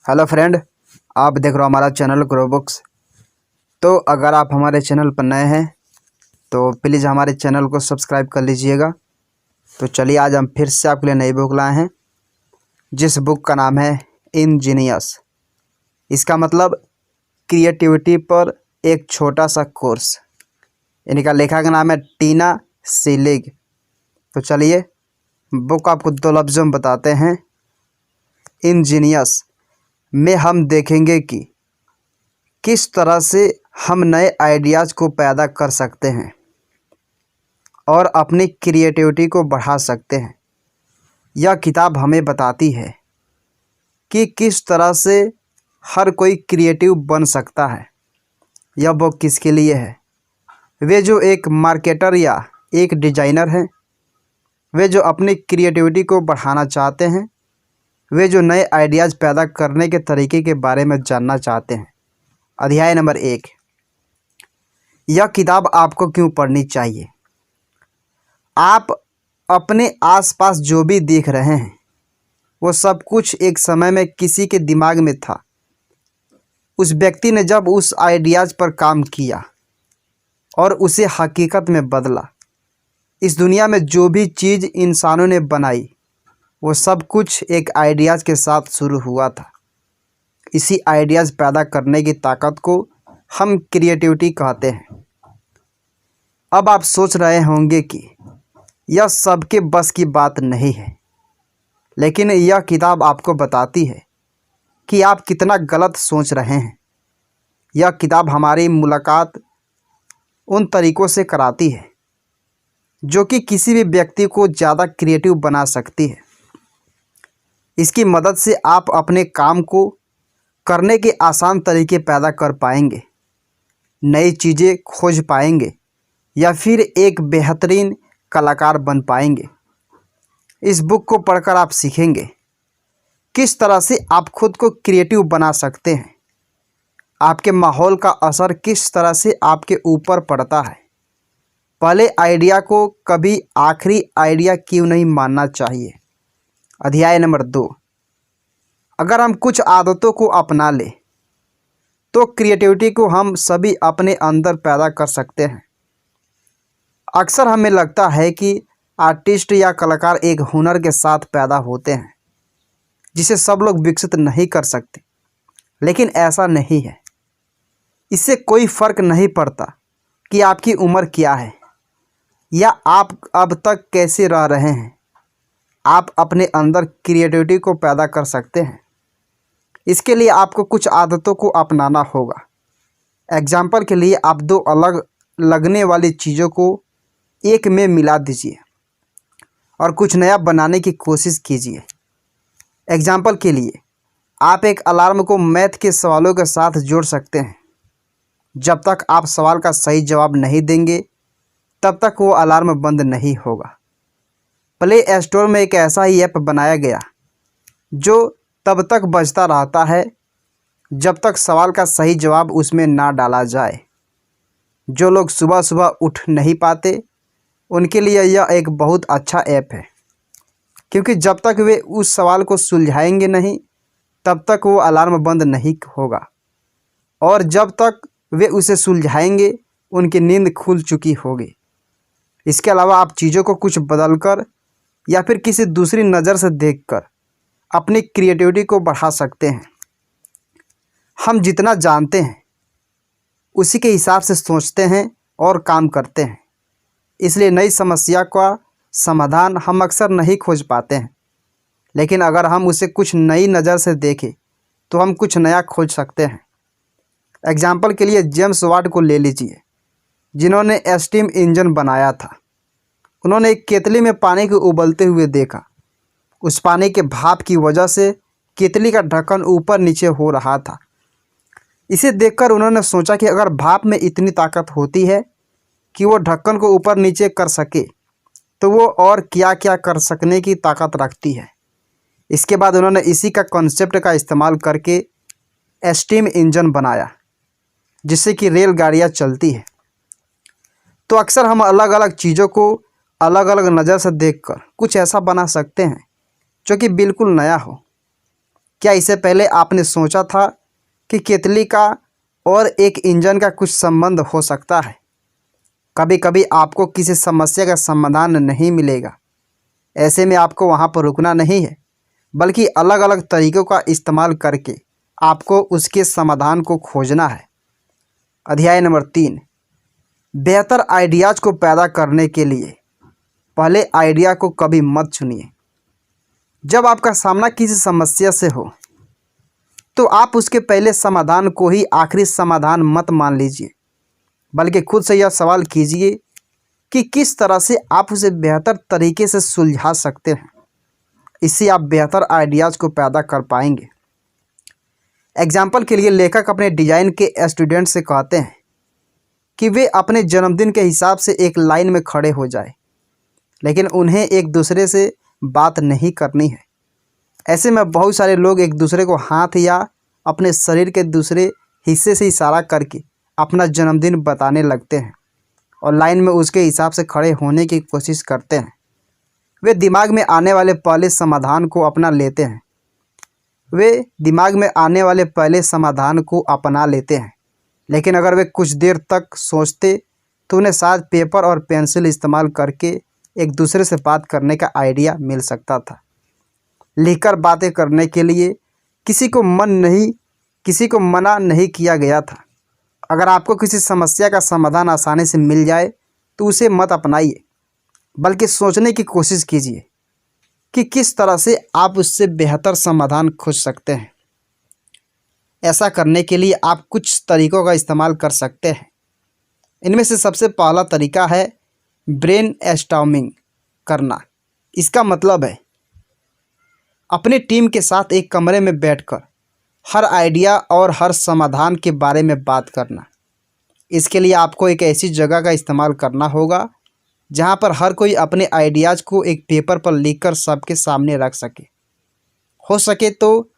Hello friend, आप देख रहे हो हमारा चैनल ग्रो बुक्स। तो अगर आप हमारे चैनल पर नए हैं तो प्लीज़ हमारे चैनल को सब्सक्राइब कर लीजिएगा। तो चलिए आज हम फिर से आपके लिए नई बुक लाए हैं, जिस बुक का नाम है इंजीनियस। इसका मतलब क्रिएटिविटी पर एक छोटा सा कोर्स। इनका लेखक का नाम है टीना सीलिग। तो चलिए बुक आपको दो लफ्ज़ों में बताते हैं। इंजीनियस में हम देखेंगे कि किस तरह से हम नए आइडियाज़ को पैदा कर सकते हैं और अपनी क्रिएटिविटी को बढ़ा सकते हैं। यह किताब हमें बताती है कि किस तरह से हर कोई क्रिएटिव बन सकता है। यह बुक किसके लिए है? वे जो एक मार्केटर या एक डिज़ाइनर हैं, वे जो अपनी क्रिएटिविटी को बढ़ाना चाहते हैं, वे जो नए आइडियाज़ पैदा करने के तरीके के बारे में जानना चाहते हैं। अध्याय नंबर 1। यह किताब आपको क्यों पढ़नी चाहिए? आप अपने आसपास जो भी देख रहे हैं वो सब कुछ एक समय में किसी के दिमाग में था। उस व्यक्ति ने जब उस आइडियाज़ पर काम किया और उसे हकीकत में बदला। इस दुनिया में जो भी चीज़ इंसानों ने बनाई वो सब कुछ एक आइडियाज़ के साथ शुरू हुआ था। इसी आइडियाज़ पैदा करने की ताकत को हम क्रिएटिविटी कहते हैं। अब आप सोच रहे होंगे कि यह सबके बस की बात नहीं है, लेकिन यह किताब आपको बताती है कि आप कितना गलत सोच रहे हैं। यह किताब हमारी मुलाकात उन तरीक़ों से कराती है जो कि किसी भी व्यक्ति को ज़्यादा क्रिएटिव बना सकती है। इसकी मदद से आप अपने काम को करने के आसान तरीके पैदा कर पाएंगे, नई चीज़ें खोज पाएंगे या फिर एक बेहतरीन कलाकार बन पाएंगे। इस बुक को पढ़कर आप सीखेंगे किस तरह से आप खुद को क्रिएटिव बना सकते हैं, आपके माहौल का असर किस तरह से आपके ऊपर पड़ता है, पहले आइडिया को कभी आखिरी आइडिया क्यों नहीं मानना चाहिए। अध्याय नंबर 2। अगर हम कुछ आदतों को अपना लें तो क्रिएटिविटी को हम सभी अपने अंदर पैदा कर सकते हैं। अक्सर हमें लगता है कि आर्टिस्ट या कलाकार एक हुनर के साथ पैदा होते हैं जिसे सब लोग विकसित नहीं कर सकते, लेकिन ऐसा नहीं है। इससे कोई फ़र्क नहीं पड़ता कि आपकी उम्र क्या है या आप अब तक कैसे रह रहे हैं, आप अपने अंदर क्रिएटिविटी को पैदा कर सकते हैं। इसके लिए आपको कुछ आदतों को अपनाना होगा। एग्जाम्पल के लिए आप दो अलग लगने वाली चीज़ों को एक में मिला दीजिए और कुछ नया बनाने की कोशिश कीजिए। एग्जाम्पल के लिए आप एक अलार्म को मैथ के सवालों के साथ जोड़ सकते हैं। जब तक आप सवाल का सही जवाब नहीं देंगे तब तक वो अलार्म बंद नहीं होगा। प्ले स्टोर में एक ऐसा ही ऐप बनाया गया जो तब तक बजता रहता है जब तक सवाल का सही जवाब उसमें ना डाला जाए। जो लोग सुबह सुबह उठ नहीं पाते उनके लिए यह एक बहुत अच्छा ऐप है, क्योंकि जब तक वे उस सवाल को सुलझाएंगे नहीं तब तक वो अलार्म बंद नहीं होगा, और जब तक वे उसे सुलझाएंगे उनकी नींद खुल चुकी होगी। इसके अलावा आप चीज़ों को कुछ बदलकर या फिर किसी दूसरी नज़र से देखकर अपनी क्रिएटिविटी को बढ़ा सकते हैं। हम जितना जानते हैं उसी के हिसाब से सोचते हैं और काम करते हैं, इसलिए नई समस्या का समाधान हम अक्सर नहीं खोज पाते हैं, लेकिन अगर हम उसे कुछ नई नज़र से देखें तो हम कुछ नया खोज सकते हैं। एग्जाम्पल के लिए जेम्स वाट को ले लीजिए, जिन्होंने स्टीम इंजन बनाया था। उन्होंने एक केतली में पानी को उबलते हुए देखा। उस पानी के भाप की वजह से केतली का ढक्कन ऊपर नीचे हो रहा था। इसे देखकर उन्होंने सोचा कि अगर भाप में इतनी ताकत होती है कि वो ढक्कन को ऊपर नीचे कर सके तो वो और क्या क्या कर सकने की ताकत रखती है। इसके बाद उन्होंने इसी का कॉन्सेप्ट का इस्तेमाल करके स्टीम इंजन बनाया, जिससे कि रेलगाड़ियाँ चलती है। तो अक्सर हम अलग अलग चीज़ों को अलग अलग नज़र से देखकर कुछ ऐसा बना सकते हैं जो कि बिल्कुल नया हो। क्या इससे पहले आपने सोचा था कि केतली का और एक इंजन का कुछ संबंध हो सकता है? कभी कभी आपको किसी समस्या का समाधान नहीं मिलेगा, ऐसे में आपको वहाँ पर रुकना नहीं है, बल्कि अलग अलग तरीक़ों का इस्तेमाल करके आपको उसके समाधान को खोजना है। अध्याय नंबर 3, बेहतर आइडियाज़ को पैदा करने के लिए पहले आइडिया को कभी मत चुनिए। जब आपका सामना किसी समस्या से हो तो आप उसके पहले समाधान को ही आखिरी समाधान मत मान लीजिए, बल्कि खुद से यह सवाल कीजिए कि किस तरह से आप उसे बेहतर तरीके से सुलझा सकते हैं। इससे आप बेहतर आइडियाज़ को पैदा कर पाएंगे। एग्जाम्पल के लिए लेखक अपने डिज़ाइन के स्टूडेंट से कहते हैं कि वे अपने जन्मदिन के हिसाब से एक लाइन में खड़े हो जाए, लेकिन उन्हें एक दूसरे से बात नहीं करनी है। ऐसे में बहुत सारे लोग एक दूसरे को हाथ या अपने शरीर के दूसरे हिस्से से इशारा करके अपना जन्मदिन बताने लगते हैं और लाइन में उसके हिसाब से खड़े होने की कोशिश करते हैं। वे दिमाग में आने वाले पहले समाधान को अपना लेते हैं। लेकिन अगर वे कुछ देर तक सोचते तो उन्हें शायद पेपर और पेंसिल इस्तेमाल करके एक दूसरे से बात करने का आइडिया मिल सकता था। लिखकर बातें करने के लिए किसी को मना नहीं किया गया था। अगर आपको किसी समस्या का समाधान आसानी से मिल जाए तो उसे मत अपनाइए, बल्कि सोचने की कोशिश कीजिए कि किस तरह से आप उससे बेहतर समाधान खोज सकते हैं। ऐसा करने के लिए आप कुछ तरीक़ों का इस्तेमाल कर सकते हैं। इनमें से सबसे पहला तरीका है ब्रेनस्टॉर्मिंग करना। इसका मतलब है अपनी टीम के साथ एक कमरे में बैठकर हर आइडिया और हर समाधान के बारे में बात करना। इसके लिए आपको एक ऐसी जगह का इस्तेमाल करना होगा जहां पर हर कोई अपने आइडियाज़ को एक पेपर पर लिखकर सबके सामने रख सके। हो सके तो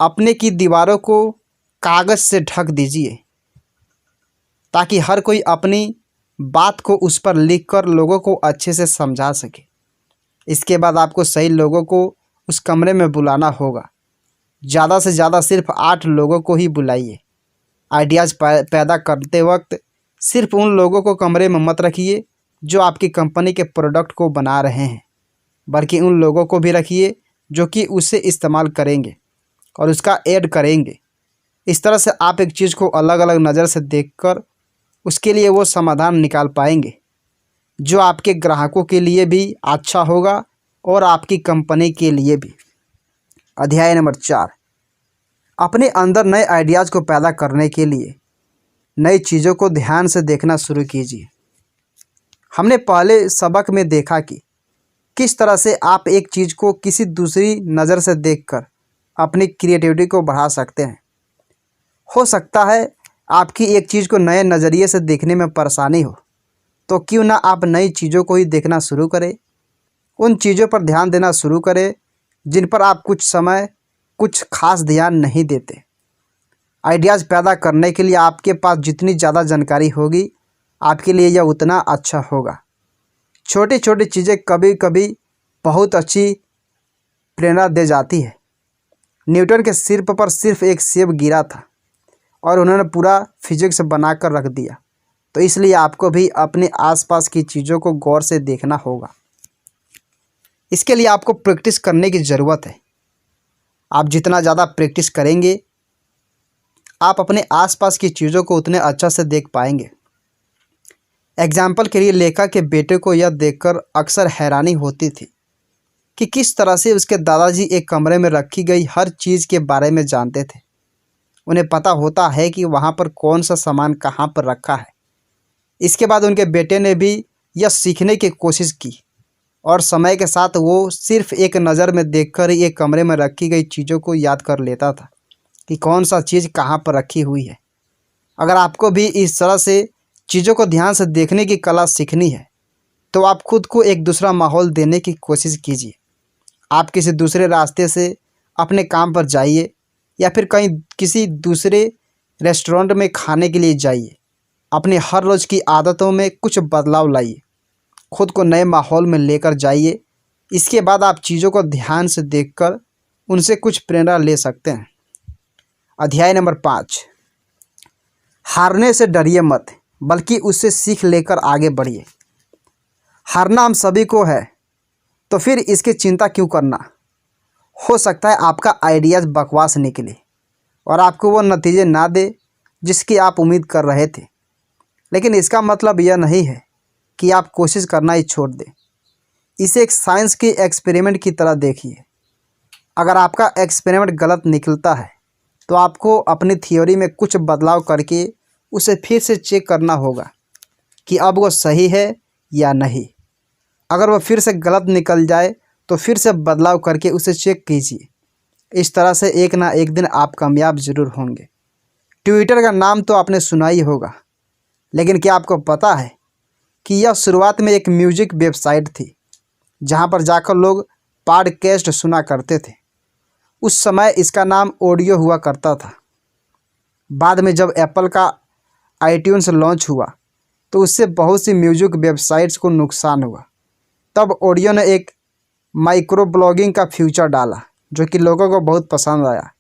अपने की दीवारों को कागज़ से ढक दीजिए ताकि हर कोई अपनी बात को उस पर लिखकर लोगों को अच्छे से समझा सके। इसके बाद आपको सही लोगों को उस कमरे में बुलाना होगा। ज़्यादा से ज़्यादा सिर्फ 8 लोगों को ही बुलाइए। आइडियाज़ पैदा करते वक्त सिर्फ उन लोगों को कमरे में मत रखिए जो आपकी कंपनी के प्रोडक्ट को बना रहे हैं, बल्कि उन लोगों को भी रखिए जो कि उसे इस्तेमाल करेंगे और उसका ऐड करेंगे। इस तरह से आप एक चीज़ को अलग अलग नज़र से देखकर उसके लिए वो समाधान निकाल पाएंगे जो आपके ग्राहकों के लिए भी अच्छा होगा और आपकी कंपनी के लिए भी। अध्याय नंबर 4, अपने अंदर नए आइडियाज़ को पैदा करने के लिए नई चीज़ों को ध्यान से देखना शुरू कीजिए। हमने पहले सबक में देखा कि किस तरह से आप एक चीज़ को किसी दूसरी नज़र से देखकर अपनी क्रिएटिविटी को बढ़ा सकते हैं। हो सकता है आपकी एक चीज़ को नए नज़रिए से देखने में परेशानी हो, तो क्यों ना आप नई चीज़ों को ही देखना शुरू करें। उन चीज़ों पर ध्यान देना शुरू करें जिन पर आप कुछ समय कुछ खास ध्यान नहीं देते। आइडियाज़ पैदा करने के लिए आपके पास जितनी ज़्यादा जानकारी होगी आपके लिए यह उतना अच्छा होगा। छोटी छोटी चीज़ें कभी कभी बहुत अच्छी प्रेरणा दे जाती है। न्यूटन के सिर पर सिर्फ एक सेब गिरा था और उन्होंने पूरा फिजिक्स बनाकर रख दिया। तो इसलिए आपको भी अपने आसपास की चीज़ों को गौर से देखना होगा। इसके लिए आपको प्रैक्टिस करने की ज़रूरत है। आप जितना ज़्यादा प्रैक्टिस करेंगे आप अपने आसपास की चीज़ों को उतने अच्छा से देख पाएंगे। एग्जाम्पल के लिए लेखक के बेटे को यह देखकर अक्सर हैरानी होती थी कि किस तरह से उसके दादाजी एक कमरे में रखी गई हर चीज़ के बारे में जानते थे। उन्हें पता होता है कि वहाँ पर कौन सा सामान कहाँ पर रखा है। इसके बाद उनके बेटे ने भी यह सीखने की कोशिश की और समय के साथ वो सिर्फ एक नज़र में देखकर ही एक कमरे में रखी गई चीज़ों को याद कर लेता था कि कौन सा चीज़ कहाँ पर रखी हुई है। अगर आपको भी इस तरह से चीज़ों को ध्यान से देखने की कला सीखनी है तो आप खुद को एक दूसरा माहौल देने की कोशिश कीजिए। आप किसी दूसरे रास्ते से अपने काम पर जाइए या फिर कहीं किसी दूसरे रेस्टोरेंट में खाने के लिए जाइए। अपनी हर रोज़ की आदतों में कुछ बदलाव लाइए, खुद को नए माहौल में लेकर जाइए। इसके बाद आप चीज़ों को ध्यान से देखकर उनसे कुछ प्रेरणा ले सकते हैं। अध्याय नंबर 5, हारने से डरिए मत, बल्कि उससे सीख लेकर आगे बढ़िए। हारना हम सभी को है, तो फिर इसकी चिंता क्यों करना। हो सकता है आपका आइडियाज़ बकवास निकले और आपको वो नतीजे ना दे जिसकी आप उम्मीद कर रहे थे, लेकिन इसका मतलब यह नहीं है कि आप कोशिश करना ही छोड़ दें। इसे एक साइंस के एक्सपेरिमेंट की तरह देखिए। अगर आपका एक्सपेरिमेंट गलत निकलता है तो आपको अपनी थ्योरी में कुछ बदलाव करके उसे फिर से चेक करना होगा कि अब वो सही है या नहीं। अगर वह फिर से गलत निकल जाए तो फिर से बदलाव करके उसे चेक कीजिए। इस तरह से एक ना एक दिन आप कामयाब ज़रूर होंगे। ट्विटर का नाम तो आपने सुना ही होगा, लेकिन क्या आपको पता है कि यह शुरुआत में एक म्यूजिक वेबसाइट थी जहां पर जाकर लोग पॉडकास्ट सुना करते थे। उस समय इसका नाम ऑडियो हुआ करता था। बाद में जब एप्पल का आईट्यून्स लॉन्च हुआ तो उससे बहुत सी म्यूजिक वेबसाइट्स को नुकसान हुआ। तब ऑडियो ने एक माइक्रो ब्लॉगिंग का फ्यूचर डाला जो कि लोगों को बहुत पसंद आया।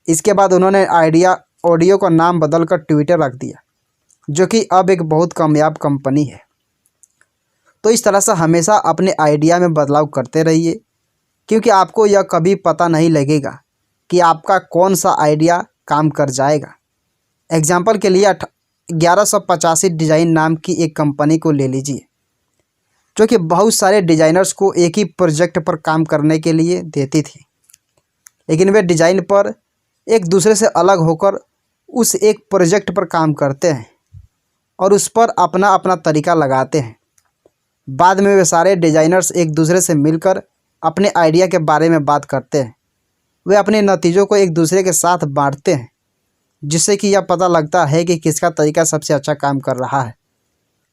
इसके बाद उन्होंने ऑडियो का नाम बदलकर ट्विटर रख दिया, जो कि अब एक बहुत कामयाब कंपनी है। तो इस तरह से हमेशा अपने आइडिया में बदलाव करते रहिए, क्योंकि आपको यह कभी पता नहीं लगेगा कि आपका कौन सा आइडिया काम कर जाएगा। एग्जाम्पल के लिए 1185 डिज़ाइन नाम की एक कंपनी को ले लीजिए, जो कि बहुत सारे डिज़ाइनर्स को एक ही प्रोजेक्ट पर काम करने के लिए देती थी, लेकिन वे डिज़ाइन पर एक दूसरे से अलग होकर उस एक प्रोजेक्ट पर काम करते हैं और उस पर अपना अपना तरीका लगाते हैं। बाद में वे सारे डिज़ाइनर्स एक दूसरे से मिलकर अपने आइडिया के बारे में बात करते हैं। वे अपने नतीजों को एक दूसरे के साथ बांटते हैं, जिससे कि यह पता लगता है कि किसका तरीका सबसे अच्छा काम कर रहा है।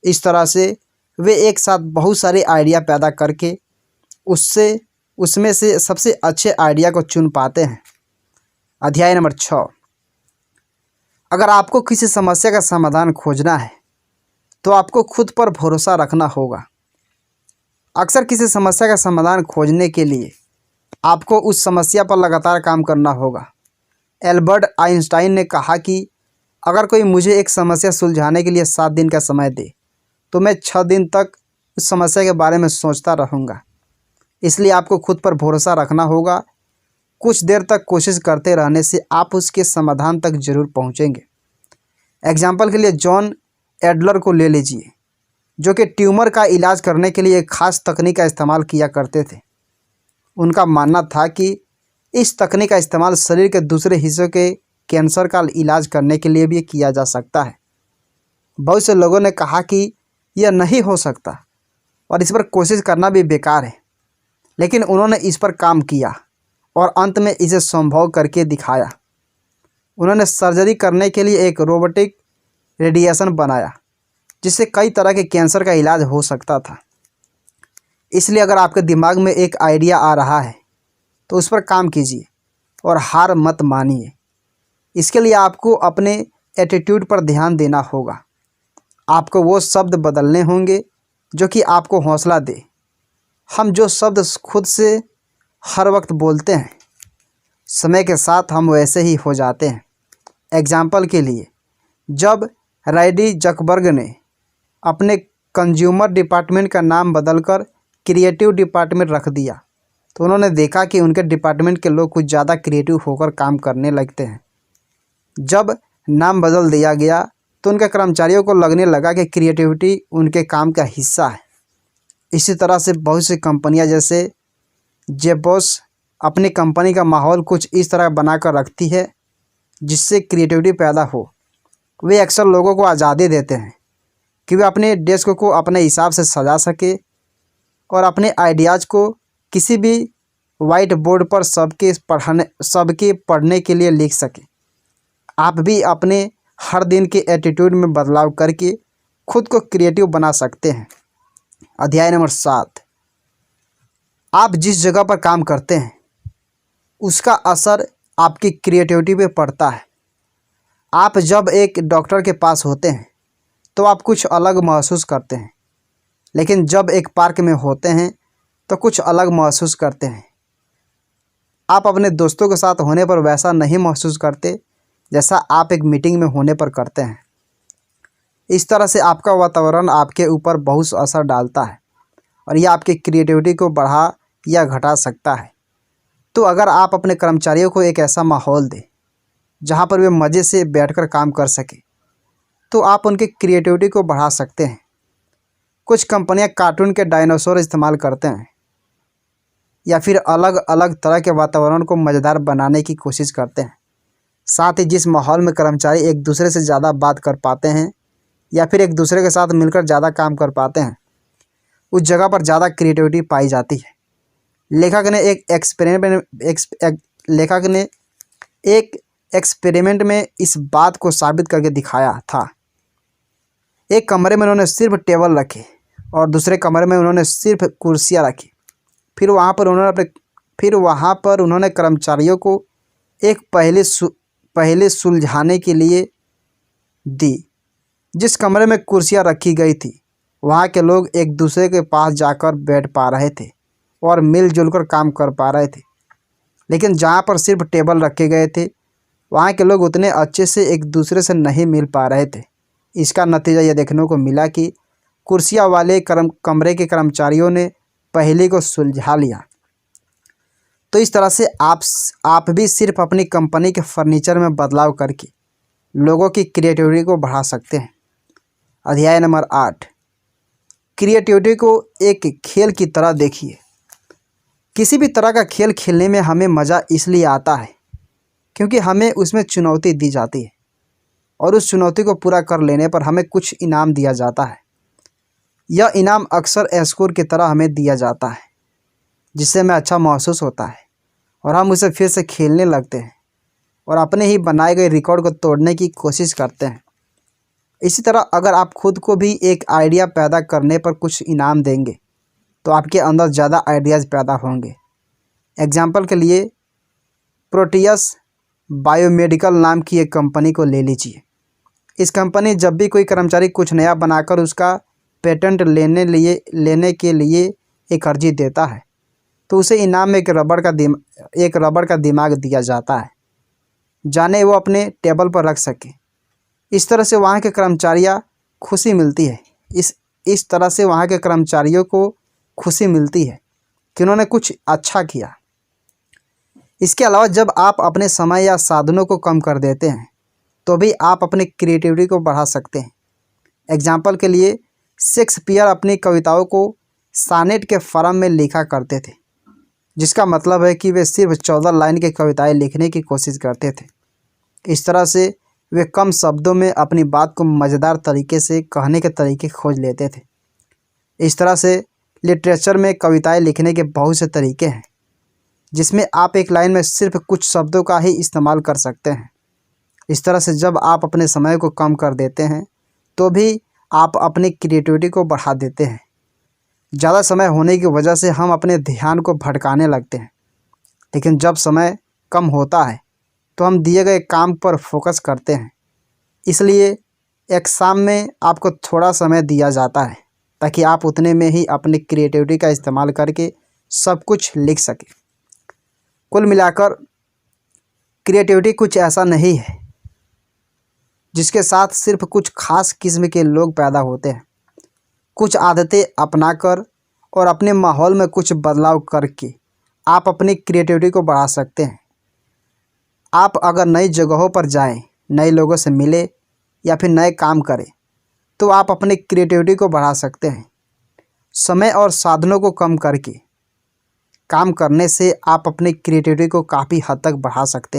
इस तरह से वे एक साथ बहुत सारे आइडिया पैदा करके उसमें से सबसे अच्छे आइडिया को चुन पाते हैं। अध्याय नंबर 6, अगर आपको किसी समस्या का समाधान खोजना है तो आपको खुद पर भरोसा रखना होगा। अक्सर किसी समस्या का समाधान खोजने के लिए आपको उस समस्या पर लगातार काम करना होगा। एल्बर्ट आइंस्टाइन ने कहा कि अगर कोई मुझे एक समस्या सुलझाने के लिए 7 दिन का समय दे तो मैं 6 दिन तक उस समस्या के बारे में सोचता रहूँगा। इसलिए आपको खुद पर भरोसा रखना होगा। कुछ देर तक कोशिश करते रहने से आप उसके समाधान तक जरूर पहुँचेंगे। एग्जाम्पल के लिए जॉन एडलर को ले लीजिए, जो कि ट्यूमर का इलाज करने के लिए एक खास तकनीक का इस्तेमाल किया करते थे। उनका मानना था कि इस तकनीक का इस्तेमाल शरीर के दूसरे हिस्सों के कैंसर का इलाज करने के लिए भी किया जा सकता है। बहुत से लोगों ने कहा कि यह नहीं हो सकता और इस पर कोशिश करना भी बेकार है, लेकिन उन्होंने इस पर काम किया और अंत में इसे संभव करके दिखाया। उन्होंने सर्जरी करने के लिए एक रोबोटिक रेडिएशन बनाया जिससे कई तरह के कैंसर का इलाज हो सकता था। इसलिए अगर आपके दिमाग में एक आइडिया आ रहा है तो उस पर काम कीजिए और हार मत मानिए। इसके लिए आपको अपने एटीट्यूड पर ध्यान देना होगा। आपको वो शब्द बदलने होंगे जो कि आपको हौसला दे। हम जो शब्द खुद से हर वक्त बोलते हैं, समय के साथ हम वैसे ही हो जाते हैं। एग्जाम्पल के लिए, जब रैडी जकबर्ग ने अपने कंज्यूमर डिपार्टमेंट का नाम बदलकर क्रिएटिव डिपार्टमेंट रख दिया तो उन्होंने देखा कि उनके डिपार्टमेंट के लोग कुछ ज़्यादा क्रिएटिव होकर काम करने लगते हैं। जब नाम बदल दिया गया तो उनके कर्मचारियों को लगने लगा कि क्रिएटिविटी उनके काम का हिस्सा है। इसी तरह से बहुत सी कंपनियां जैसे जेबॉस अपनी कंपनी का माहौल कुछ इस तरह बनाकर रखती है जिससे क्रिएटिविटी पैदा हो। वे अक्सर लोगों को आज़ादी देते हैं कि वे अपने डेस्क को अपने हिसाब से सजा सके और अपने आइडियाज़ को किसी भी वाइट बोर्ड पर सबके पढ़ने के लिए लिख सके। आप भी अपने हर दिन के एटीट्यूड में बदलाव करके खुद को क्रिएटिव बना सकते हैं। अध्याय नंबर 7, आप जिस जगह पर काम करते हैं उसका असर आपकी क्रिएटिविटी पे पड़ता है। आप जब एक डॉक्टर के पास होते हैं तो आप कुछ अलग महसूस करते हैं, लेकिन जब एक पार्क में होते हैं तो कुछ अलग महसूस करते हैं। आप अपने दोस्तों के साथ होने पर वैसा नहीं महसूस करते जैसा आप एक मीटिंग में होने पर करते हैं। इस तरह से आपका वातावरण आपके ऊपर बहुत असर डालता है और यह आपकी क्रिएटिविटी को बढ़ा या घटा सकता है। तो अगर आप अपने कर्मचारियों को एक ऐसा माहौल दें जहां पर वे मज़े से बैठकर काम कर सकें, तो आप उनकी क्रिएटिविटी को बढ़ा सकते हैं। कुछ कंपनियां कार्टून के डायनासोर इस्तेमाल करते हैं या फिर अलग अलग तरह के वातावरण को मज़ेदार बनाने की कोशिश करते हैं। साथ ही जिस माहौल में कर्मचारी एक दूसरे से ज़्यादा बात कर पाते हैं या फिर एक दूसरे के साथ मिलकर ज़्यादा काम कर पाते हैं, उस जगह पर ज़्यादा क्रिएटिविटी पाई जाती है। लेखक ने एक एक्सपेरिमेंट में इस बात को साबित करके दिखाया था। एक कमरे में उन्होंने सिर्फ टेबल रखे और दूसरे कमरे में उन्होंने सिर्फ कुर्सियां रखी। फिर वहाँ पर उन्होंने कर्मचारियों को एक पहेली सुलझाने के लिए दी। जिस कमरे में कुर्सियां रखी गई थी, वहाँ के लोग एक दूसरे के पास जाकर बैठ पा रहे थे और मिलजुल कर काम कर पा रहे थे। लेकिन जहाँ पर सिर्फ टेबल रखे गए थे, वहाँ के लोग उतने अच्छे से एक दूसरे से नहीं मिल पा रहे थे। इसका नतीजा यह देखने को मिला कि कुर्सियाँ वाले कमरे के कर्मचारियों ने पहेली को सुलझा लिया। तो इस तरह से आप भी सिर्फ अपनी कंपनी के फर्नीचर में बदलाव करके लोगों की क्रिएटिविटी को बढ़ा सकते हैं। अध्याय नंबर 8, क्रिएटिविटी को एक खेल की तरह देखिए। किसी भी तरह का खेल खेलने में हमें मज़ा इसलिए आता है क्योंकि हमें उसमें चुनौती दी जाती है और उस चुनौती को पूरा कर लेने पर हमें कुछ इनाम दिया जाता है। यह इनाम अक्सर स्कोर की तरह हमें दिया जाता है, जिससे हमें अच्छा महसूस होता है और हम उसे फिर से खेलने लगते हैं और अपने ही बनाए गए रिकॉर्ड को तोड़ने की कोशिश करते हैं। इसी तरह अगर आप खुद को भी एक आइडिया पैदा करने पर कुछ इनाम देंगे तो आपके अंदर ज़्यादा आइडियाज़ पैदा होंगे। एग्जाम्पल के लिए प्रोटियस बायोमेडिकल नाम की एक कंपनी को ले लीजिए। इस कंपनी जब भी कोई कर्मचारी कुछ नया बनाकर उसका पेटेंट लेने के लिए एक अर्जी देता है, तो उसे इनाम में एक रबड़ का दिमाग दिया जाता है, जाने वो अपने टेबल पर रख सके। इस तरह से वहाँ के कर्मचारियाँ खुशी मिलती है इस तरह से वहाँ के कर्मचारियों को खुशी मिलती है कि उन्होंने कुछ अच्छा किया। इसके अलावा जब आप अपने समय या साधनों को कम कर देते हैं तो भी आप अपनी क्रिएटिविटी को बढ़ा सकते हैं। एग्जाम्पल के लिए शेक्सपियर अपनी कविताओं को सानेट के फॉर्म में लिखा करते थे, जिसका मतलब है कि वे सिर्फ 14 लाइन की कविताएं लिखने की कोशिश करते थे। इस तरह से वे कम शब्दों में अपनी बात को मज़ेदार तरीके से कहने के तरीके खोज लेते थे। इस तरह से लिटरेचर में कविताएं लिखने के बहुत से तरीके हैं, जिसमें आप एक लाइन में सिर्फ कुछ शब्दों का ही इस्तेमाल कर सकते हैं। इस तरह से जब आप अपने समय को कम कर देते हैं तो भी आप अपनी क्रिएटिविटी को बढ़ा देते हैं। ज़्यादा समय होने की वजह से हम अपने ध्यान को भटकाने लगते हैं, लेकिन जब समय कम होता है तो हम दिए गए काम पर फोकस करते हैं। इसलिए एग्ज़ाम में आपको थोड़ा समय दिया जाता है ताकि आप उतने में ही अपनी क्रिएटिविटी का इस्तेमाल करके सब कुछ लिख सकें। कुल मिलाकर क्रिएटिविटी कुछ ऐसा नहीं है जिसके साथ सिर्फ कुछ खास किस्म के लोग पैदा होते हैं। कुछ आदतें अपनाकर और अपने माहौल में कुछ बदलाव करके आप अपनी क्रिएटिविटी को बढ़ा सकते हैं। आप अगर नई जगहों पर जाएं, नए लोगों से मिलें या फिर नए काम करें तो आप अपनी क्रिएटिविटी को बढ़ा सकते हैं। समय और साधनों को कम करके काम करने से आप अपनी क्रिएटिविटी को काफ़ी हद तक बढ़ा सकते हैं।